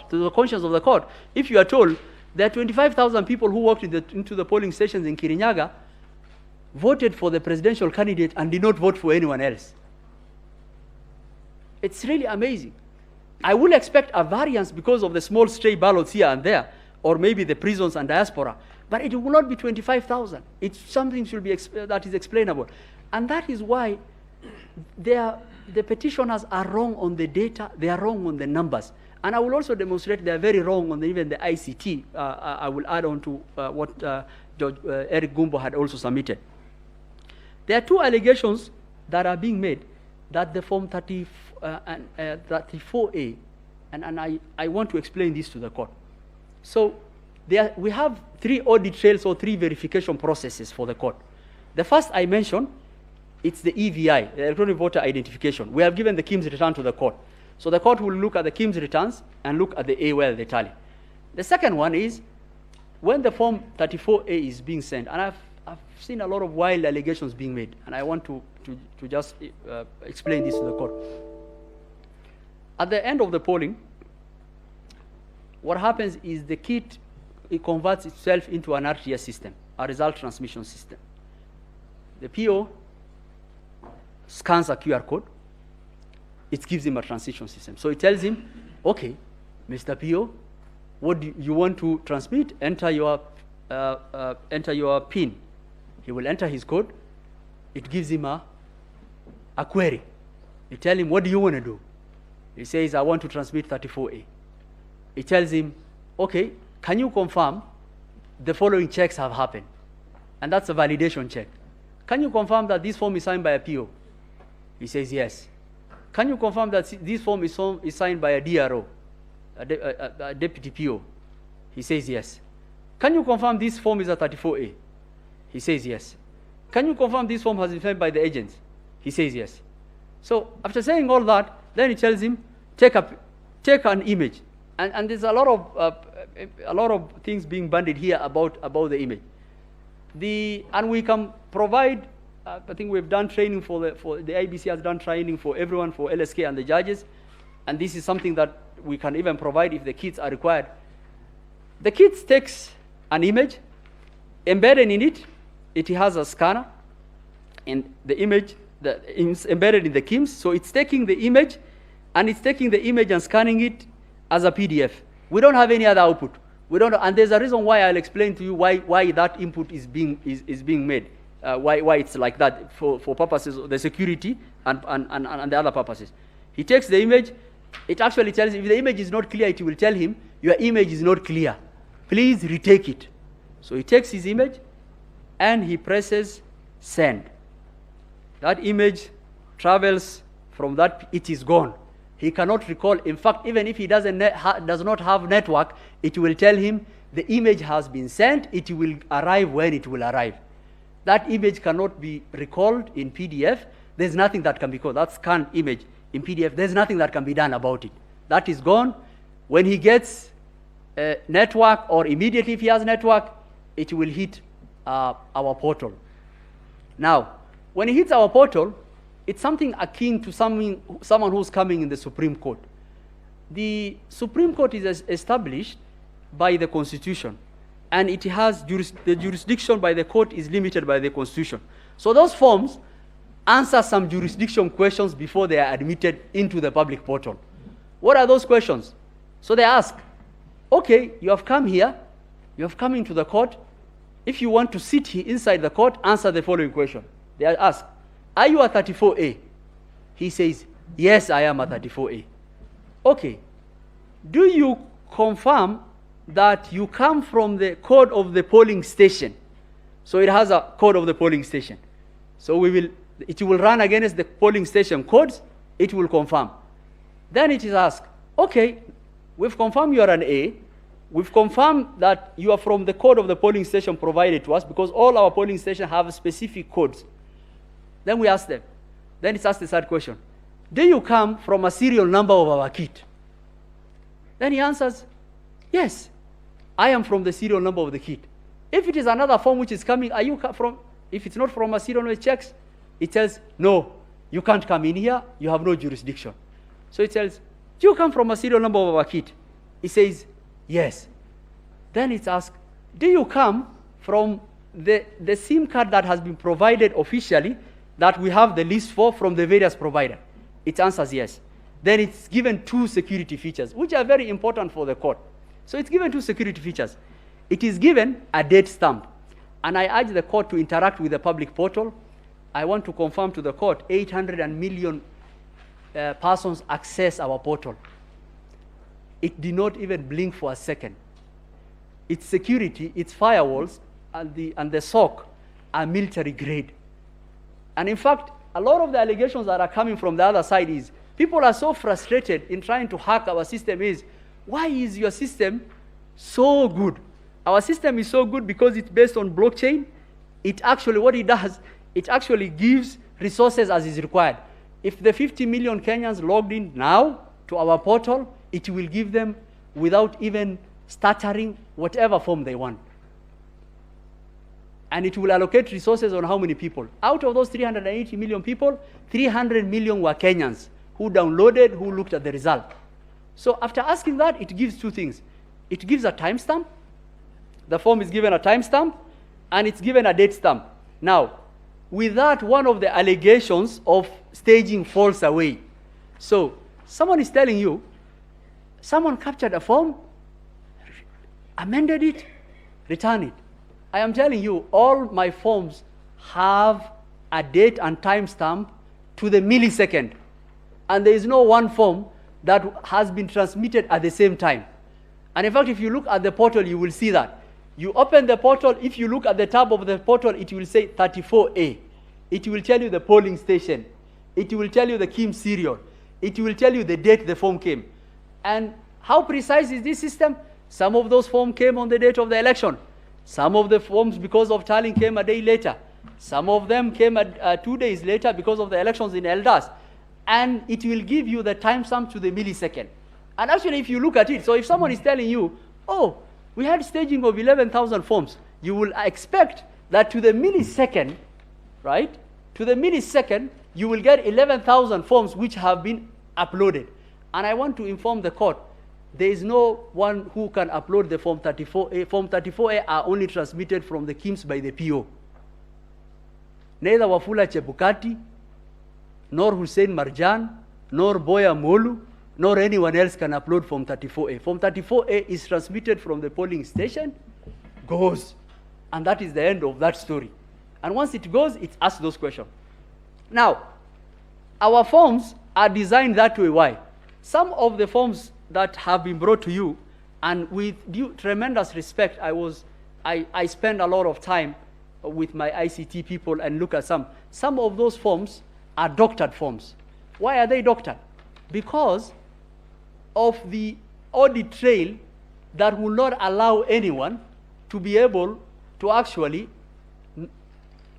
To the conscience of the court, if you are told there are 25,000 people who walked into the polling stations in Kirinyaga, voted for the presidential candidate and did not vote for anyone else. It's really amazing. I will expect a variance because of the small stray ballots here and there, or maybe the prisons and diaspora, but it will not be 25,000. It's something should be that is explainable. And that is why the petitioners are wrong on the data, they are wrong on the numbers. And I will also demonstrate they are very wrong on even the ICT. I will add on to what Judge Eric Gumbo had also submitted. There are two allegations that are being made that the Form 34A, and I want to explain this to the court. So we have three audit trails or three verification processes for the court. The first I mentioned, it's the EVI, the Electronic Voter Identification. We have given the KIMS return to the court. So the court will look at the KIMS returns and look at the AOL, the tally. The second one is when the Form 34A is being sent, and I've seen a lot of wild allegations being made, and I want to just explain this to the court. At the end of the polling, what happens is the kit, it converts itself into an RTS system, a result transmission system. The PO scans a QR code, it gives him a transition system. So it tells him, okay, Mr. PO, what do you want to transmit? Enter your PIN. He will enter his code. It gives him a query. You tell him, what do you want to do? He says, I want to transmit 34A. It tells him, okay, can you confirm the following checks have happened? And that's a validation check. Can you confirm that this form is signed by a PO? He says, yes. Can you confirm that this form is signed by a DRO, a deputy PO? He says, yes. Can you confirm this form is a 34A? He says, yes. Can you confirm this form has been signed by the agents? He says, yes. So after saying all that, then he tells him, take an image. And there's a lot of things being bandied here about the image. And we can provide, I think we've done training for the IBC has done training for everyone, for LSK and the judges. And this is something that we can even provide if the kits are required. The kit takes an image, embedded in it, it has a scanner, and the image is embedded in the KIMS. So it's taking the image, and it's taking the image and scanning it as a PDF. We don't have any other output. We don't, and there's a reason why I'll explain to you why that input is being made. Why it's like that for purposes of the security and the other purposes. He takes the image. It actually tells him if the image is not clear, it will tell him your image is not clear. Please retake it. So he takes his image and he presses send. That image travels from that, it is gone. He cannot recall. In fact, even if he does not have network, it will tell him the image has been sent. It will arrive when it will arrive. That image cannot be recalled in PDF. There's nothing that can be called. That scanned image in PDF, there's nothing that can be done about it. That is gone. When he gets a network, or immediately if he has network, it will hit our portal. Now, when it hits our portal, it's something akin to someone who's coming in the Supreme Court. The Supreme Court is established by the Constitution, and it has the jurisdiction by the court is limited by the Constitution. So those forms answer some jurisdiction questions before they are admitted into the public portal. What are those questions? So they ask, okay, you have come here, you have come into the court. If you want to sit here inside the court, answer the following question. They ask, are you a 34A? He says, yes, I am a 34A. Okay, do you confirm that you come from the code of the polling station? So it has a code of the polling station. So it will run against the polling station codes, it will confirm. Then it is asked, okay, we've confirmed you are an A, we've confirmed that you are from the code of the polling station provided to us, because all our polling stations have specific codes. Then we ask them, then it's asked the third question, do you come from a serial number of our kit? Then he answers, yes, I am from the serial number of the kit. If it is another form which is coming, are you from, if it's not from a serial number, it checks, it says, no, You can't come in here. You have no jurisdiction. So it tells, do you come from a serial number of our kit? It says, yes. Then it's asked, do you come from the SIM card that has been provided officially that we have the list for from the various providers? It answers yes. Then it's given 2 security features, which are very important for the court. So it's given 2 security features. It is given a date stamp. And I urge the court to interact with the public portal. I want to confirm to the court 800 million persons access our portal. It did not even blink for a second. Its security, its firewalls, and the SOC are military grade. And in fact, a lot of the allegations that are coming from the other side is, people are so frustrated in trying to hack our system is, why is your system so good? Our system is so good because it's based on blockchain. It actually, what it does, it actually gives resources as is required. If the 50 million Kenyans logged in now to our portal, it will give them, without even stuttering, whatever form they want. And it will allocate resources on how many people. Out of those 380 million people, 300 million were Kenyans who downloaded, who looked at the result. So after asking that, it gives 2 things. It gives a timestamp. The form is given a timestamp, and it's given a date stamp. Now, with that, one of the allegations of staging falls away. So someone is telling you, someone captured a form, amended it, returned it. I am telling you, all my forms have a date and timestamp to the millisecond. And there is no one form that has been transmitted at the same time. And in fact, if you look at the portal, you will see that. You open the portal, if you look at the tab of the portal, it will say 34A. It will tell you the polling station. It will tell you the KIM serial. It will tell you the date the form came. And how precise is this system? Some of those forms came on the date of the election. Some of the forms, because of tallying, came a day later. Some of them came 2 days later because of the elections in Eldas. And it will give you the timestamp to the millisecond. And actually, if you look at it, so if someone is telling you, oh, we had staging of 11,000 forms, you will expect that to the millisecond, right? To the millisecond, you will get 11,000 forms which have been uploaded. And I want to inform the court, there is no one who can upload the Form 34A. Form 34A are only transmitted from the KIMS by the PO. Neither Wafula Chebukati, nor Hussein Marjan, nor Boya Molu, nor anyone else can upload Form 34A. Form 34A is transmitted from the polling station, goes, and that is the end of that story. And once it goes, it asks those questions. Now, our forms are designed that way. Why? Some of the forms that have been brought to you, and with due tremendous respect, I spend a lot of time with my ICT people and look at some. Some of those forms are doctored forms. Why are they doctored? Because of the audit trail that will not allow anyone to be able to actually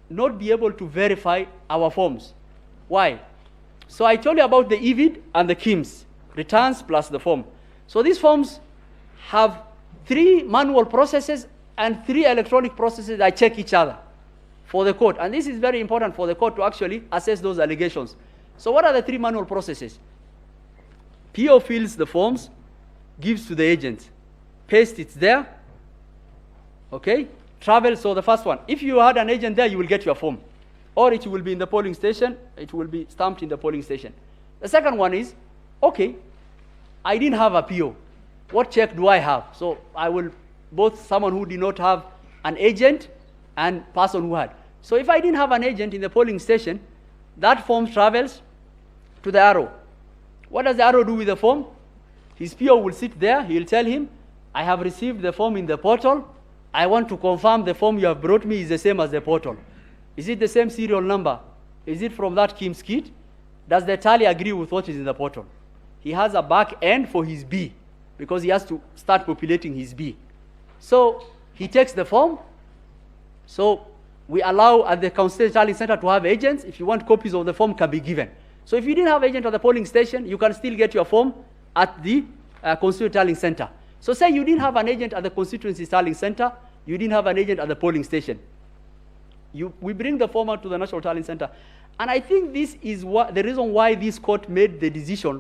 not be able to verify our forms. Why? So I told you about the EVID and the KIMS, returns plus the form. So these forms have 3 manual processes and 3 electronic processes that check each other for the court. And this is very important for the court to actually assess those allegations. So what are the 3 manual processes? PO fills the forms, gives to the agent, paste it there, okay? Travel, so the first one. If you had an agent there, you will get your form. Or it will be in the polling station, it will be stamped in the polling station. The second one is, okay, I didn't have a PO. What check do I have? So I will, both someone who did not have an agent and person who had. So if I didn't have an agent in the polling station, that form travels to the arrow. What does the arrow do with the form? His PO will sit there, he will tell him, I have received the form in the portal, I want to confirm the form you have brought me is the same as the portal. Is it the same serial number? Is it from that KIMS kit? Does the tally agree with what is in the portal? He has a back end for his B because he has to start populating his B. So he takes the form. So we allow at the Constituency Tallying Center to have agents. If you want, copies of the form can be given. So if you didn't have agent at the polling station, you can still get your form at the Constituency Tallying Center. So say you didn't have an agent at the Constituency Tallying Center, you didn't have an agent at the polling station. We bring the form out to the National Tallying Center, And I think this is the reason why this court made the decision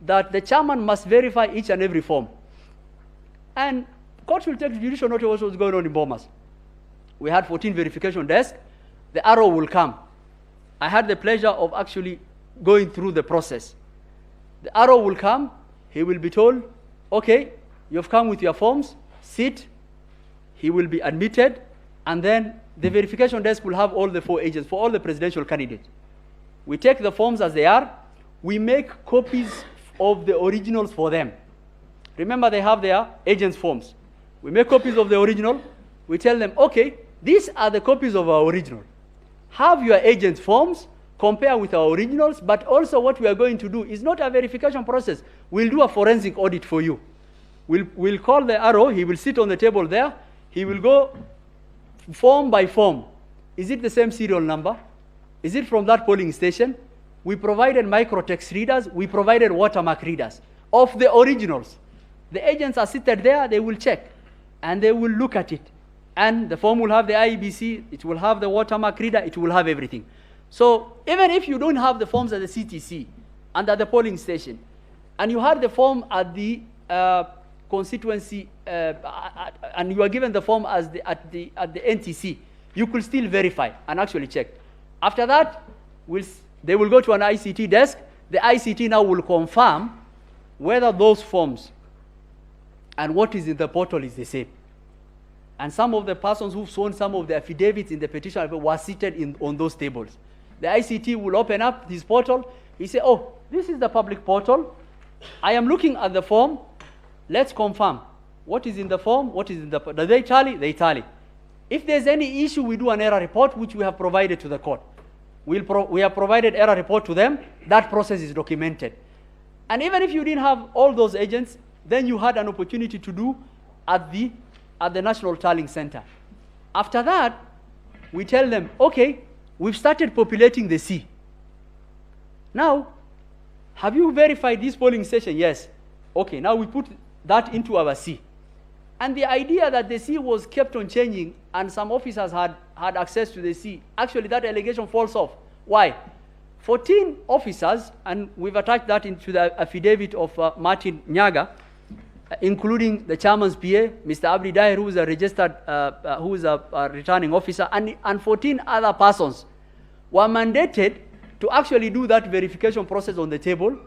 that the chairman must verify each and every form. And court will take judicial notice of what's going on in Bomas. We had 14 verification desks. The arrow will come. I had the pleasure of actually going through the process. The arrow will come. He will be told, okay, you've come with your forms, sit. He will be admitted, and then the verification desk will have all the 4 agents for all the presidential candidates. We take the forms as they are. We make copies of the originals for them. Remember, they have their agents' forms. We make copies of the original. We tell them, okay, these are the copies of our original. Have your agents' forms, compare with our originals, but also what we are going to do is not a verification process. We'll do a forensic audit for you. We'll call the arrow. He will sit on the table there. He will go form by form. Is it the same serial number? Is it from that polling station? We provided microtext readers. We provided watermark readers of the originals. The agents are seated there. They will check, and they will look at it. And the form will have the IEBC. It will have the watermark reader. It will have everything. So even if you don't have the forms at the CTC and at the polling station, and you had the form at the constituency, and you are given the form as at the NTC, you could still verify and actually check. After that, they will go to an ICT desk. The ICT now will confirm whether those forms and what is in the portal is the same. And some of the persons who've sworn some of the affidavits in the petition were seated on those tables. The ICT will open up his portal. He say, oh, this is the public portal. I am looking at the form. Let's confirm what is in the form, what is in the portal. Do they tally? They tally. If there's any issue, we do an error report, which we have provided to the court. We have provided error report to them. That process is documented. And even if you didn't have all those agents, then you had an opportunity to do at the National Tallying Center. After that, we tell them, okay, we've started populating the C. Now, have you verified this polling station? Yes. Okay, now we put that into our C. And the idea that the C was kept on changing and some officers had access to the C, actually that allegation falls off. Why? 14 officers, and we've attached that into the affidavit of Martin Nyaga, including the chairman's PA, Mr. Abdi Dair, who is a registered, who is a returning officer, and 14 other persons were mandated to actually do that verification process on the table.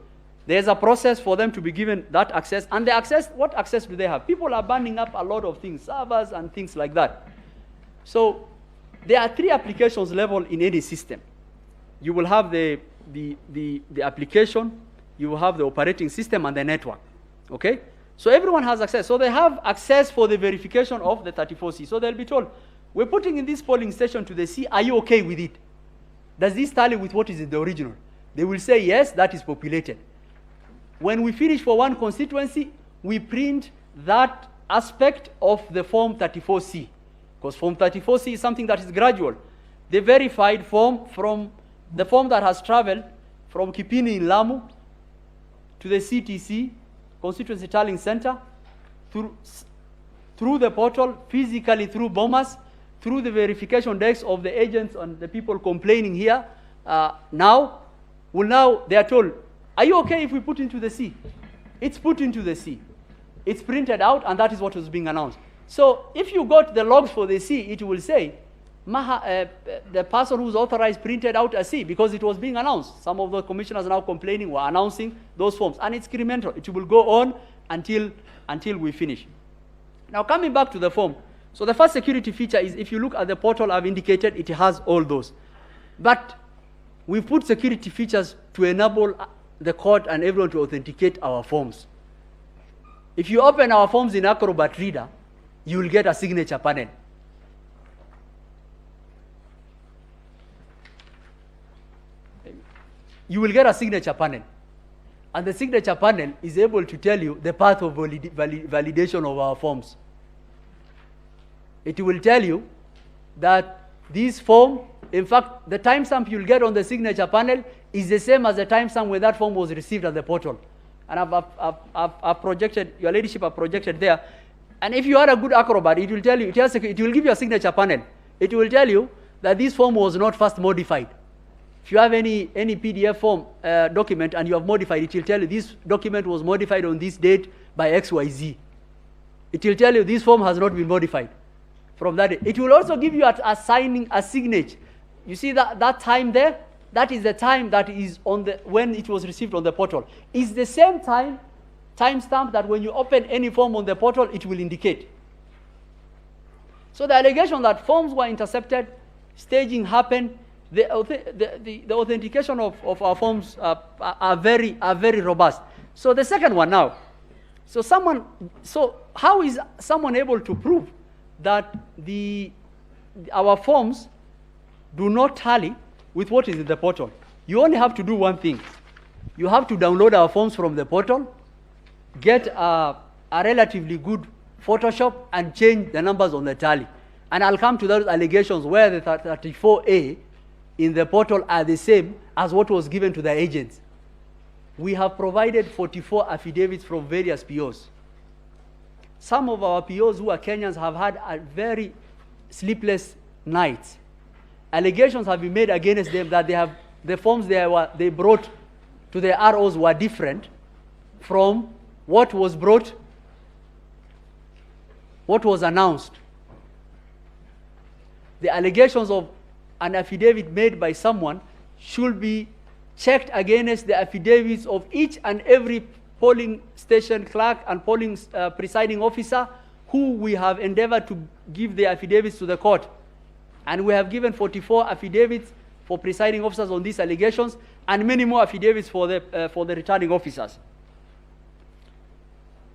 There's a process for them to be given that access. And the access, what access do they have? People are burning up a lot of things, servers and things like that. So there are 3 applications level in any system. You will have the application, you will have the operating system and the network. Okay? So everyone has access. So they have access for the verification of the 34C. So they'll be told, we're putting in this polling station to the C. Are you okay with it? Does this tally with what is in the original? They will say, yes, that is populated. When we finish for one constituency, we print that aspect of the Form 34C. Because Form 34C is something that is gradual. The verified form from the form that has traveled from Kipini in Lamu to the CTC, Constituency Tallying Center, through the portal, physically through Bomas, through the verification desks of the agents and the people complaining here, now they are told, are you okay if we put into the C? It's put into the C. It's printed out, and that is what was being announced. So if you got the logs for the C, it will say, the person who's authorized printed out a C because it was being announced. Some of the commissioners now complaining were announcing those forms, and it's incremental. It will go on until we finish. Now coming back to the form. So the first security feature is, if you look at the portal I've indicated, it has all those. But we've put security features to enable the court and everyone to authenticate our forms. If you open our forms in Acrobat Reader, you will get a signature panel. You will get a signature panel. And the signature panel is able to tell you the path of validation of our forms. It will tell you that this form, in fact, the timestamp you'll get on the signature panel is the same as the timestamp when that form was received at the portal. And I've projected, your ladyship have projected there. And if you are a good Acrobat, it will tell you, it will give you a signature panel. It will tell you that this form was not first modified If you have any PDF form document and you have modified, it will tell you this document was modified on this date by XYZ. It will tell you this form has not been modified from that day. It will also give you a signature. You see that time there? That is the time that is on the when it was received on the portal. It's the same timestamp that when you open any form on the portal, it will indicate. So the allegation that forms were intercepted, staging happened, the authentication of our forms are very robust. So the second one now. So how is someone able to prove that our forms do not tally with what is in the portal? You only have to do one thing. You have to download our forms from the portal, get a relatively good Photoshop, and change the numbers on the tally. And I'll come to those allegations where the 34A in the portal are the same as what was given to the agents. We have provided 44 affidavits from various POs. Some of our POs who are Kenyans have had a very sleepless nights. Allegations have been made against them that the forms they brought to the ROs were different from what was announced. The allegations of an affidavit made by someone should be checked against the affidavits of each and every polling station clerk and polling presiding officer who we have endeavored to give the affidavits to the court. And we have given 44 affidavits for presiding officers on these allegations and many more affidavits for the returning officers.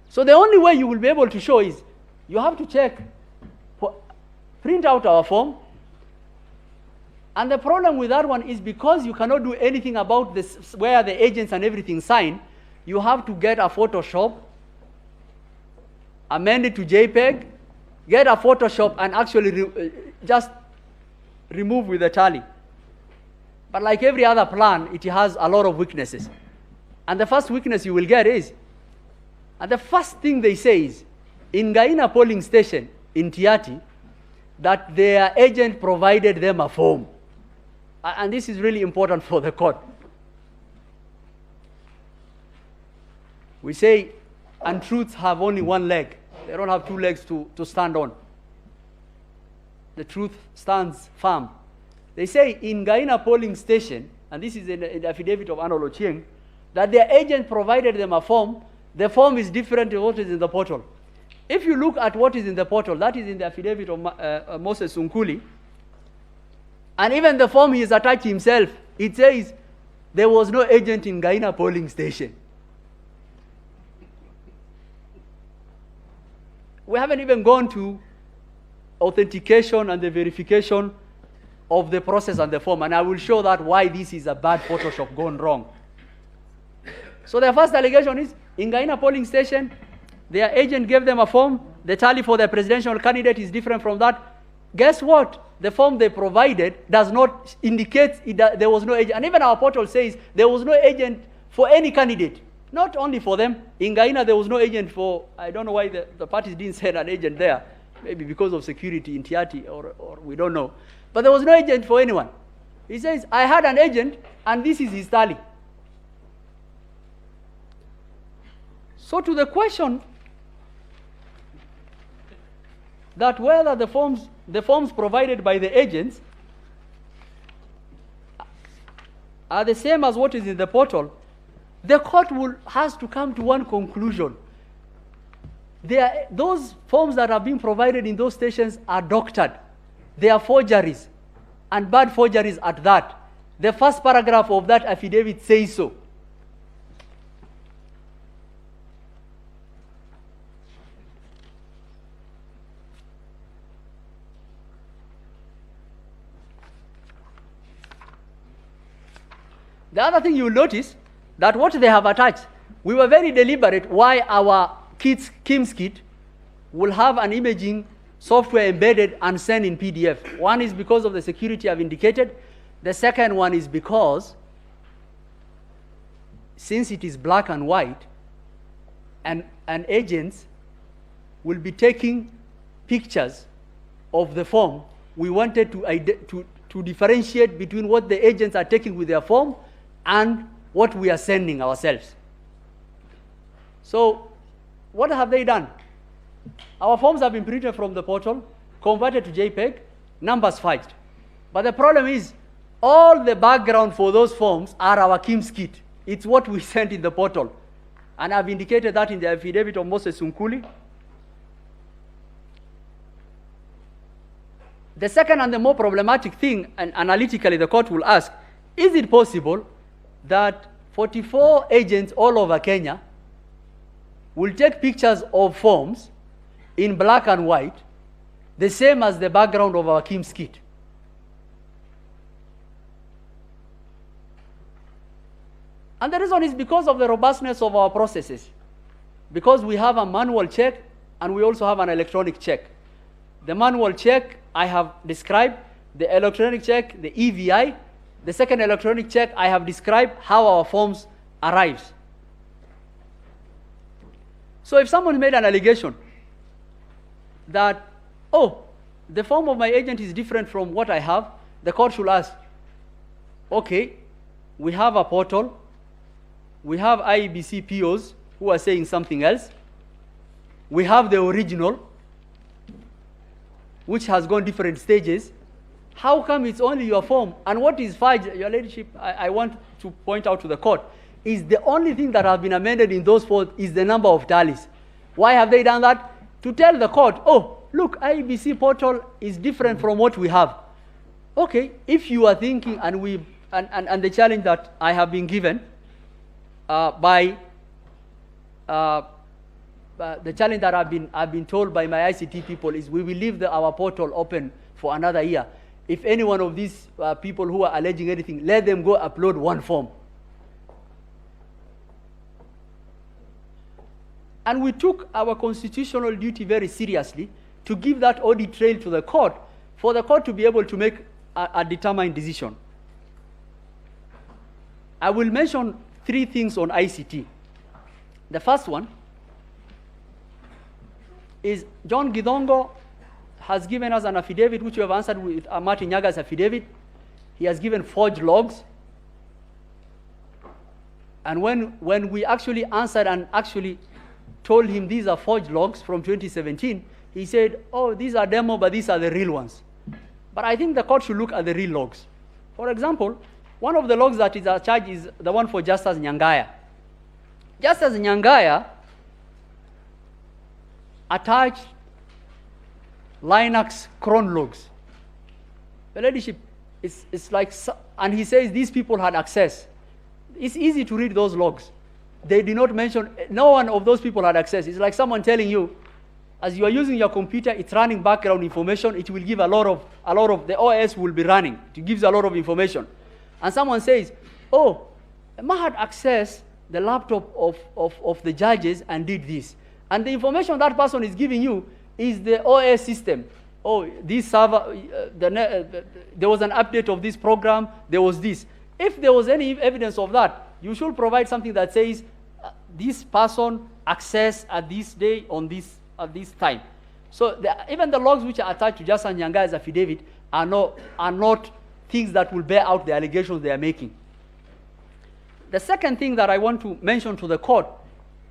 So the only way you will be able to show is you have to print out our form. And the problem with that one is because you cannot do anything about this, where the agents and everything sign, you have to get a Photoshop, amend it to JPEG, get a Photoshop, and actually just remove with the tally. But like every other plan, it has a lot of weaknesses. And the first weakness you will get is, and the first thing they say is, in Gaina polling station in Tiati, that their agent provided them a form. And this is really important for the court. We say untruths have only one leg. They don't have two legs to stand on. The truth stands firm. They say in Gaina polling station, and this is in the affidavit of Arnold Ochieng, that their agent provided them a form. The form is different to what is in the portal. If you look at what is in the portal, that is in the affidavit of Moses Sunkuli, and even the form he has attached himself, it says there was no agent in Gaina polling station. We haven't even gone to authentication and the verification of the process and the form, and I will show that why this is a bad Photoshop gone wrong. So the first allegation is, in Gaina polling station, their agent gave them a form. The tally for the presidential candidate is different from that. Guess what? The form they provided does not indicate there was no agent. And even our portal says there was no agent for any candidate. Not only for them. In Gaina, there was no agent for, I don't know why the parties didn't send an agent there. Maybe because of security in Tiati, or we don't know. But there was no agent for anyone. He says, I had an agent, and this is his tally. So to the question that whether the forms provided by the agents are the same as what is in the portal, the court has to come to one conclusion. Those forms that are being provided in those stations are doctored. They are forgeries, and bad forgeries at that. The first paragraph of that affidavit says so. The other thing you will notice, that what they have attached, we were very deliberate why our KIMS kit will have an imaging software embedded and sent in PDF. One is because of the security I've indicated. The second one is because, since it is black and white, and agents will be taking pictures of the form, we wanted to to differentiate between what the agents are taking with their form and what we are sending ourselves. So what have they done? Our forms have been printed from the portal, converted to JPEG, numbers fudged. But the problem is, all the background for those forms are our KIMS kit. It's what we sent in the portal. And I've indicated that in the affidavit of Moses Sunkuli. The second and the more problematic thing, and analytically the court will ask, is it possible that 44 agents all over Kenya will take pictures of forms in black and white, the same as the background of our KIMS kit? And the reason is because of the robustness of our processes. Because we have a manual check and we also have an electronic check. The manual check I have described, the electronic check, the EVI. The second electronic check, I have described how our forms arrives. So if someone made an allegation that, oh, the form of my agent is different from what I have, the court should ask, okay, we have a portal, we have IEBC POs who are saying something else, we have the original, which has gone different stages. How come it's only your form? And what is fudge, Your Ladyship, I want to point out to the court, is the only thing that has been amended in those four is the number of tallies. Why have they done that? To tell the court, oh, look, IEBC portal is different from what we have. Okay, if you are thinking, and the challenge that I have been given the challenge that I've been told by my ICT people is we will leave our portal open for another year. If any one of these people who are alleging anything, let them go upload one form. And we took our constitutional duty very seriously to give that audit trail to the court for the court to be able to make a determined decision. I will mention 3 things on ICT. The first one is John Gidongo has given us an affidavit, which we have answered with MATIANG'I's affidavit. He has given forged logs. And when we actually answered and actually told him these are forged logs from 2017, he said, oh, these are demo, but these are the real ones. But I think the court should look at the real logs. For example, one of the logs that is charged is the one for Justice Nyangaya. Justice Nyangaya attached Linux cron logs. The Ladyship, it's like, and he says these people had access. It's easy to read those logs. They did not mention, no one of those people had access. It's like someone telling you, as you are using your computer, it's running background information, it will give a lot of, the OS will be running. It gives a lot of information. And someone says, oh, Emma had accessed the laptop of the judges and did this. And the information that person is giving you is the OS system. Oh, this server, there was an update of this program, there was this. If there was any evidence of that, you should provide something that says, this person accessed at this day on this at this time. So even the logs which are attached to Justice Nyanga's affidavit are not things that will bear out the allegations they are making. The second thing that I want to mention to the court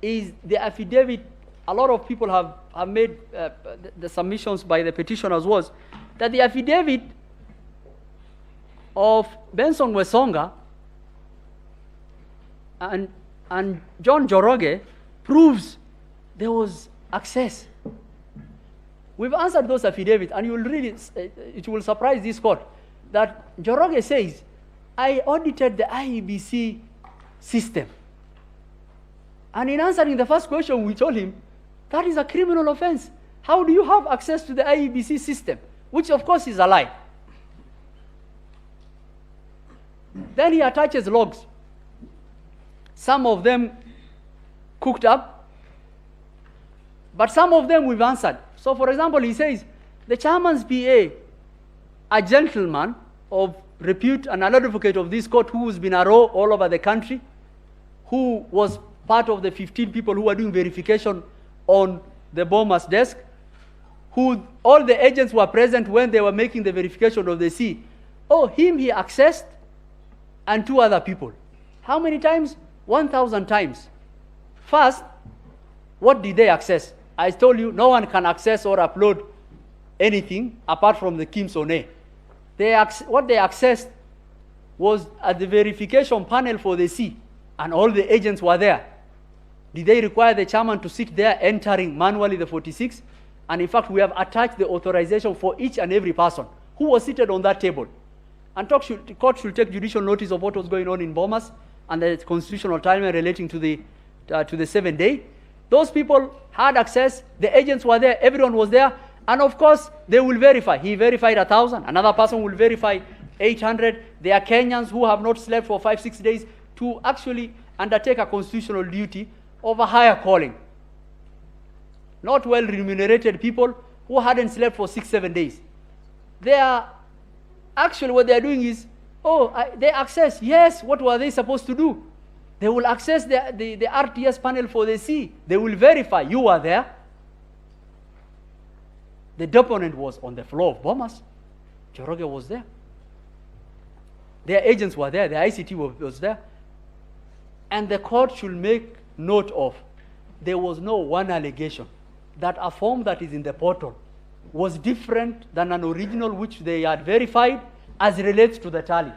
is the affidavit. A lot of people have made the submissions by the petitioners was that the affidavit of Benson Wesonga and John Joroge proves there was access. We've answered those affidavits, and you will read it. It will surprise this court that Joroge says, I audited the IEBC system. And in answering the first question, we told him, that is a criminal offense. How do you have access to the IEBC system? Which, of course, is a lie. Then he attaches logs. Some of them cooked up, but some of them we've answered. So, for example, he says, the chairman's PA, a gentleman of repute and an advocate of this court who's been a row all over the country, who was part of the 15 people who were doing verification on the bomber's desk, who all the agents were present when they were making the verification of the C, Oh, him he accessed and 2 other people. How many times? 1,000 times. First, what did they access? I told you no one can access or upload anything apart from the Kim Sone. What they accessed was at the verification panel for the C, and all the agents were there. Did they require the chairman to sit there entering manually the 46? And in fact, we have attached the authorization for each and every person who was seated on that table. And the court should take judicial notice of what was going on in Bomas and the constitutional timeline relating to the 7-day. Those people had access, the agents were there, everyone was there, and of course, they will verify. He verified 1,000, another person will verify 800. There are Kenyans who have not slept for 5-6 days to actually undertake a constitutional duty of a higher calling. Not well remunerated people who hadn't slept for 6-7 days. They are actually, what they are doing is, they access. Yes, what were they supposed to do? They will access the RTS panel for the C. They will verify you were there. The deponent was on the floor of Bomas. Joroge was there. Their agents were there. The ICT was there. And the court should make note of, there was no one allegation that a form that is in the portal was different than an original which they had verified as relates to the tally.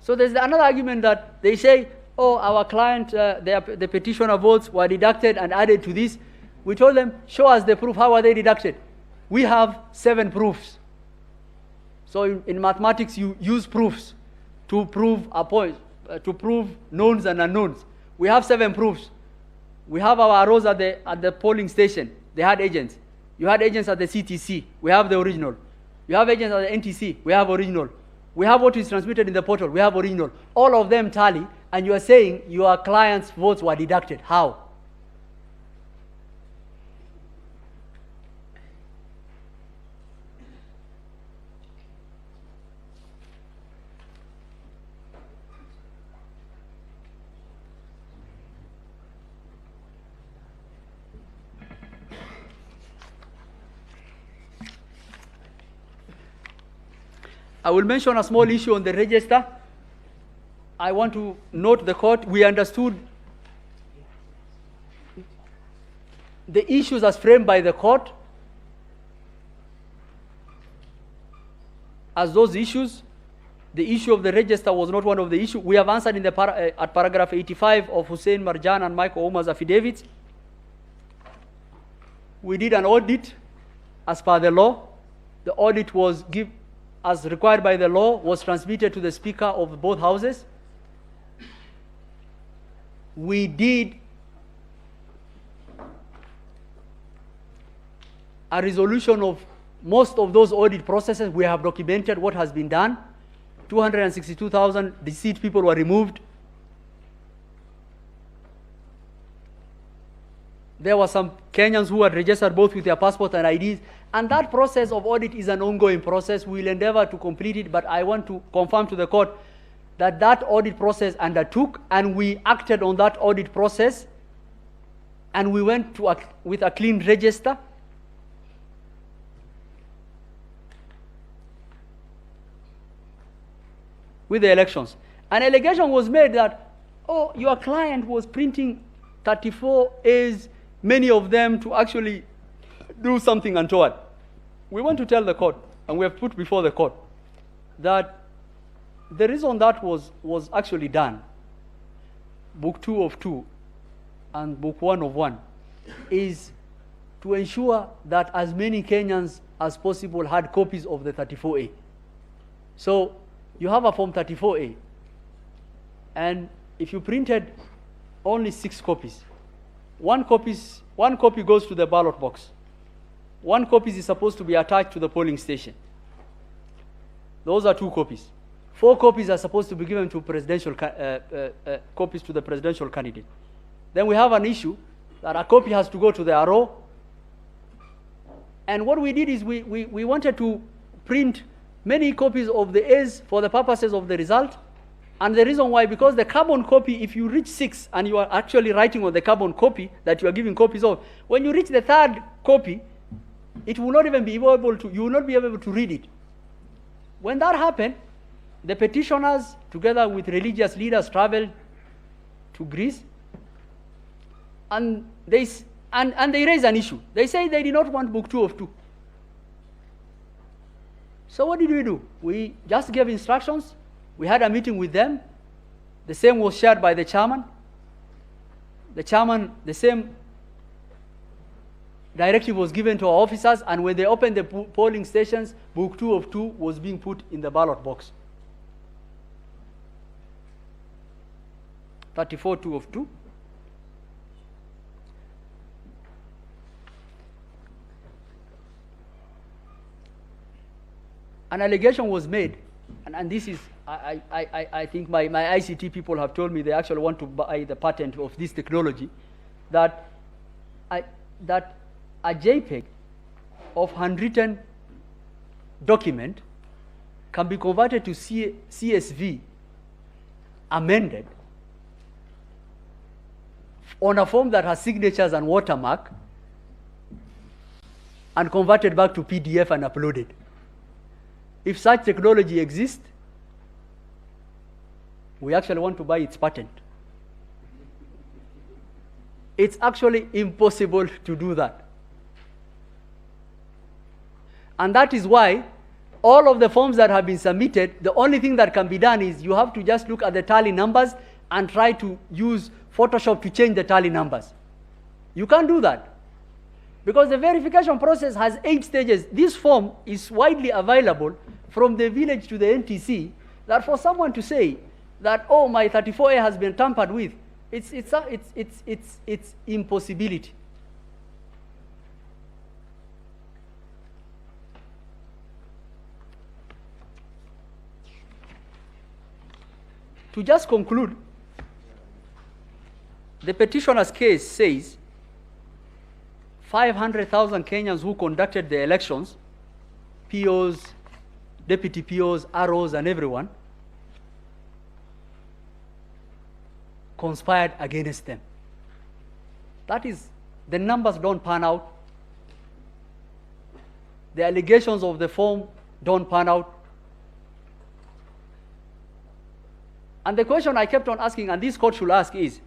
So there's another argument that they say, our client, the petitioner votes were deducted and added to this. We told them, show us the proof. How are they deducted? We have 7 proofs. So in mathematics, you use proofs to prove a point, to prove knowns and unknowns. We have 7 proofs. We have our rows at the polling station. They had agents. You had agents at the CTC. We have the original. You have agents at the NTC. We have original. We have what is transmitted in the portal. We have original. All of them tally, and you are saying your client's votes were deducted. How? I will mention a small issue on the register. I want to note the court. We understood the issues as framed by the court as those issues. The issue of the register was not one of the issues. We have answered in the at paragraph 85 of Hussein Marjan and Michael Omar's affidavits. We did an audit as per the law. The audit was as required by the law, was transmitted to the Speaker of both houses. We did a resolution of most of those audit processes. We have documented what has been done. 262,000 deceased people were removed. There were some Kenyans who had registered both with their passport and IDs. And that process of audit is an ongoing process. We will endeavor to complete it, but I want to confirm to the court that that audit process undertook, and we acted on that audit process, and we went with a clean register. With the elections. An allegation was made that, your client was printing 34 A's, many of them to actually do something untoward. We want to tell the court, and we have put before the court, that the reason that was actually done, book 2 of 2 and book 1 of 1, is to ensure that as many Kenyans as possible had copies of the 34A. So you have a form 34A, and if you printed only 6 copies, one copy goes to the ballot box. 1 copy is supposed to be attached to the polling station. Those are 2 copies. 4 copies are supposed to be given to presidential copies to the presidential candidate. Then we have an issue that a copy has to go to the RO. And what we did is we wanted to print many copies of the A's for the purposes of the result, And the reason why, because the carbon copy, if you reach 6 and you are actually writing on the carbon copy that you are giving copies of, when you reach the 3rd copy, it will not even be able to, you will not be able to read it. When that happened, the petitioners, together with religious leaders, traveled to Greece, and they raised an issue. They say they did not want book 2 of 2. So what did we do? We just gave instructions. We had a meeting with them. The same was shared by the chairman. The chairman, the same directive was given to our officers, and when they opened the polling stations, book 2 of 2 was being put in the ballot box. 34 2 of 2. An allegation was made, and this is, I think my ICT people have told me they actually want to buy the patent of this technology, that a JPEG of handwritten document can be converted to CSV amended on a form that has signatures and watermark and converted back to PDF and uploaded. If such technology exists, we actually want to buy its patent. It's actually impossible to do that. And that is why all of the forms that have been submitted, the only thing that can be done is you have to just look at the tally numbers and try to use Photoshop to change the tally numbers. You can't do that, because the verification process has 8 stages. This form is widely available from the village to the NTC, that for someone to say that, oh, my 34A has been tampered with, it's impossibility. To just conclude, the petitioner's case says 500,000 Kenyans who conducted the elections, POs, deputy POs, ROs, and everyone, conspired against them. That is, the numbers don't pan out. The allegations of the form don't pan out. And the question I kept on asking, and this court should ask, is,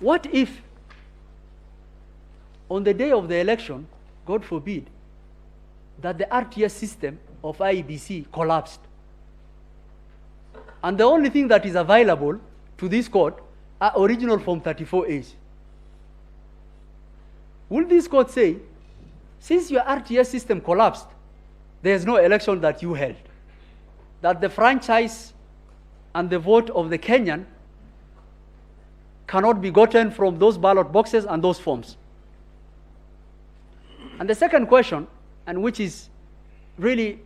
what if on the day of the election, God forbid, that the RTS system of IEBC collapsed, and the only thing that is available to this court are original Form 34As? Will this court say, since your RTS system collapsed, there is no election that you held, that the franchise and the vote of the Kenyan cannot be gotten from those ballot boxes and those forms? And the second question, and which is really,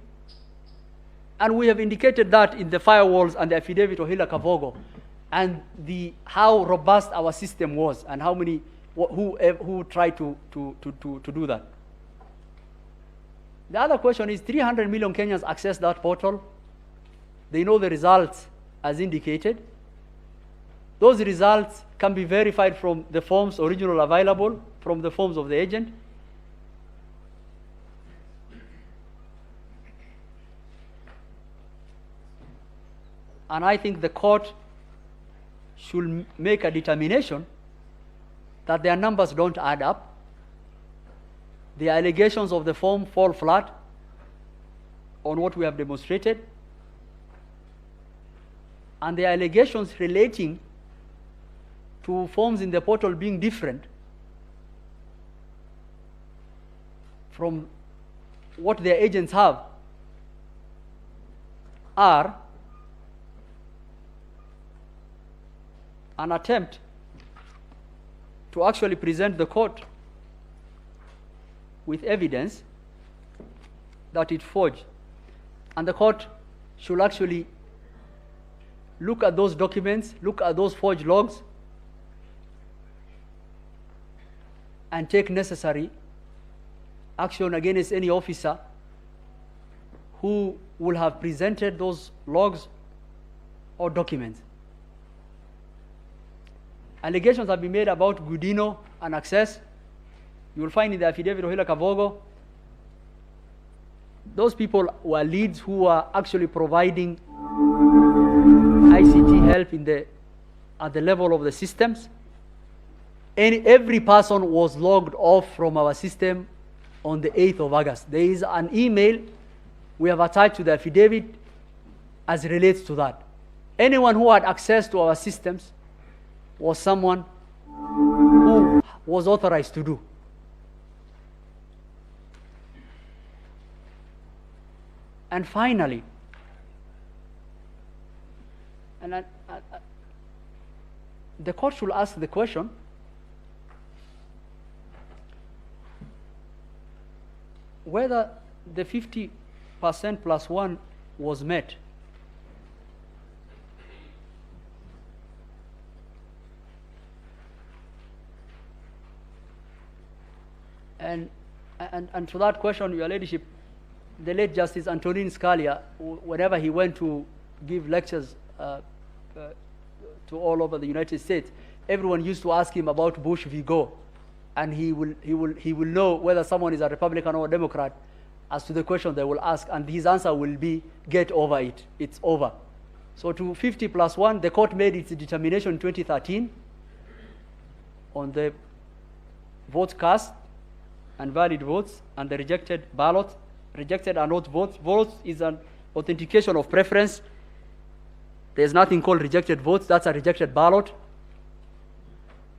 and we have indicated that in the firewalls and the affidavit of Hila Kavogo, and how robust our system was, and how many who tried to do that. The other question is, 300 million Kenyans access that portal. They know the results as indicated. Those results can be verified from the forms original available, from the forms of the agent. And I think the court should make a determination that their numbers don't add up. The allegations of the form fall flat on what we have demonstrated. And the allegations relating to forms in the portal being different from what their agents have are an attempt to actually present the court with evidence that it forged. And the court should actually look at those documents, look at those forged logs, and take necessary action against any officer who will have presented those logs or documents. Allegations have been made about Gudino and access. You will find in the affidavit of Hila Kavogo, those people were leads who were actually providing ICT help at the level of the systems. Every person was logged off from our system on the 8th of August. There is an email we have attached to the affidavit as relates to that. Anyone who had access to our systems was someone who was authorized to do. And finally, the court should ask the question, whether the 50% plus one was met. And to that question, Your Ladyship, the late Justice Antonin Scalia, whenever he went to give lectures to all over the United States, everyone used to ask him about Bush v. Gore, and he will know whether someone is a Republican or a Democrat as to the question they will ask, and his answer will be, get over it, it's over. So to 50 plus 1, the court made its determination in 2013 on the votes cast and valid votes and the rejected ballot. Rejected are not votes. Votes is an authentication of preference. There's nothing called rejected votes. That's a rejected ballot.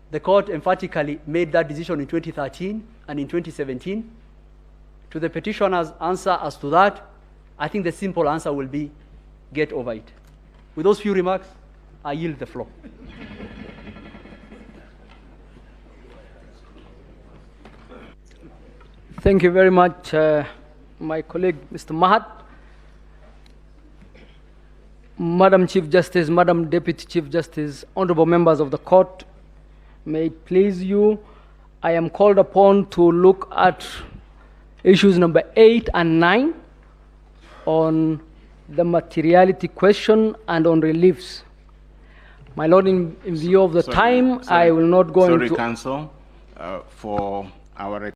The court emphatically made that decision in 2013 and in 2017. To the petitioner's answer as to that, I think the simple answer will be, get over it. With those few remarks, I yield the floor. Thank you very much, my colleague, Mr. Mahat. Madam Chief Justice, Madam Deputy Chief Justice, honorable members of the court, may it please you, I am called upon to look at issues number 8 and 9 on the materiality question and on reliefs. My Lord, in view of the time, I will not go into... Sorry, Counsel, for our